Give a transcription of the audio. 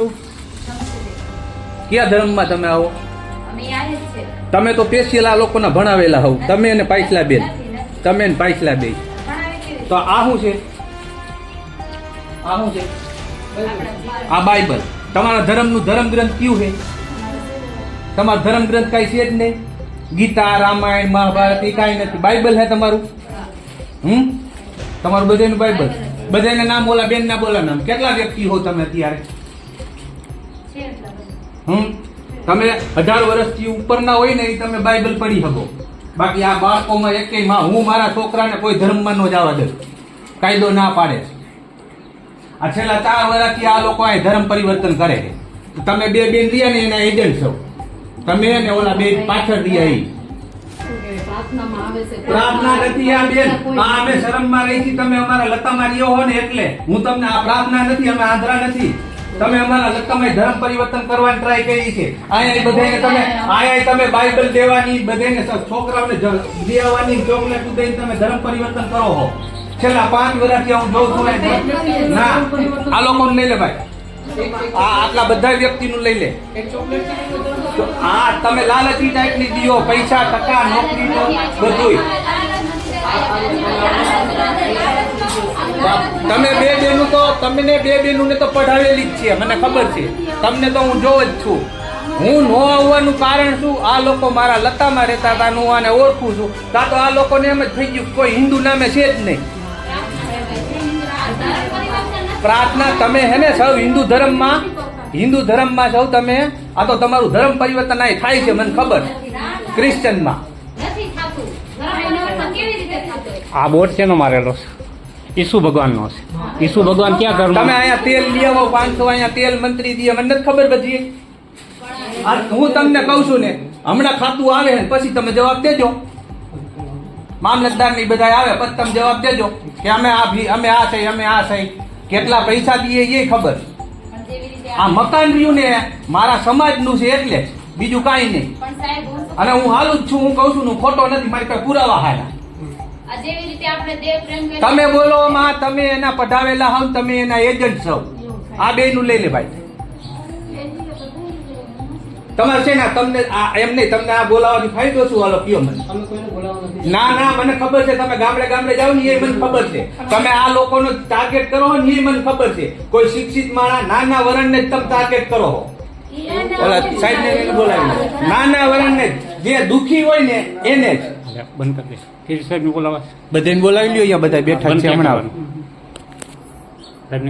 શું? કયા ધર્મમાં તમે આવો? તમે તો સ્પેશિયલ આ લોકોને ભણાવેલા હોવ, તમે ને પાછલા બેન, તમે ને પાછલા બે. તો આ શું છે? આ શું છે? આ બાઇબલ. તમારા ધર્મનું ધર્મ ગ્રંથ કયું છે? તમારો ધર્મ ગ્રંથ કઈ છે જ નહીં. ગીતા, રામાયણ, મહાભારત એ કાંઈ નથી. બાઇબલ છે તમારું. તમારું બધાનું બાઇબલ. બધાને નામ બોલા, બેન ના બોલા નામ. કેટલા વ્યક્તિ હો તમે અત્યારે? તમે 18 વર્ષથી ઉપરના હોય ને એ તમે બાઇબલ પઢી શકો. બાકી આ બાળકોમાં એકેયમાં હું મારા છોકરાને કોઈ ધર્મમાં ન જવા દઉં, કાયદો ના પાડે. આ છેલ્લા 4 વર્ષથી આ લોકો આ ધર્મ પરિવર્તન કરે છે. તમે બે બેન રહ્યા ને એના એજન્ટ છો. તમે ને ઓલા બે પાછળ રહ્યા એ પ્રાર્થના નથી. આ બેન અમે શરમમાં રહી છીએ, તમે અમારા લતામાં રહ્યો હો ને એટલે હું તમને આ પ્રાર્થના નથી, અમે આંધળા નથી. તમે અમારા લતામાં ધર્મ પરિવર્તન કરવાની ટ્રાય કરી છે. અહીંયા બધાને તમે અહીંયા તમે બાઇબલ દેવાની, બધાને છોકરાઓને દેવાની ચોકલેટ દઈને તમે ધર્મ પરિવર્તન કરો છો. છેલ્લા 5 વર્ષથી હું જોઉં છું. ના, આ લોકોને લઈ લે ભાઈ, આ આટલા બધા વ્યક્તિનું લઈ લે. હા, તમે લાલચી ટાઈપની દીઓ, પૈસા, ટકા, નોકરીનો બધું. તમે બે બેનું તો તમને બે બેનું ને તો પઢાવેલી જ છે, મને ખબર છે. તમને તો હું જોઉં જ છું. હું નો આવવાનું કારણ શું? આ લોકો મારા લતામાં રહેતા હતા, હું આને ઓળખું છું. તા તો આ લોકોને એમ જ થઈ ગયું કોઈ હિન્દુ નામે છે જ નહીં. પ્રાર્થના તમે હે ને સૌ હિન્દુ ધર્મમાં સૌ તમે. આ તો તમારું ધર્મ પરિવર્તન આ થાય છે, મને ખબર. ક્રિશ્ચનમાં આ બોર્ડ છે નો મારેલો છે, ઈસુ ભગવાન નો છે. ઈસુ ભગવાન ક્યાં ધર્મ? તમે અહીંયા તેલ લઈ આવો 500, અહીંયા તેલ મંત્રી દે, મને નથી ખબર બધી. હું તમને કઉ છું ને, હમણાં ખાતું આવે ને પછી તમે જવાબ દેજો. મામલતદાર ની બધા આવે પછી તમે જવાબ દેજો કે અમે આ છે, અમે આ છે. કેટલા પૈસા દઈએ એ ખબર. આ મકાન રહ્યું ને મારા સમાજનું છે એટલે બીજું કાંઈ નહીં. અને હું હાલું જ છું, હું કઉ છું, હું ખોટો નથી, મારી પાસે પુરાવા હાલા. તમે બોલો માં, તમે એના પઢાવેલા હોવ, તમે એના એજન્ટ છો. આ બે નું લઈ લે ભાઈ. તમારે છે ને તમને એમ નહીં, તમને આ બોલાવવાની ફાયદો શું? હાલો કયો મને. ના, મને ખબર છે. તમે ગામડે જાઓ ને એ મને ખબર છે. તમે આ લોકોનો ટાર્ગેટ કરો ને એ મને ખબર છે. કોઈ શિક્ષિત માણસ નાના વરણને જ તમે ટાર્ગેટ કરો. ઓલા સાહેબ ને બોલાવી, નાના વરણને જે દુખી હોય ને એને જ બંધ કરી દે. સાહેબ ને બોલાવા, બધાને બોલાવી લ્યો. અહીંયા બધા બેઠા છે હમણાં.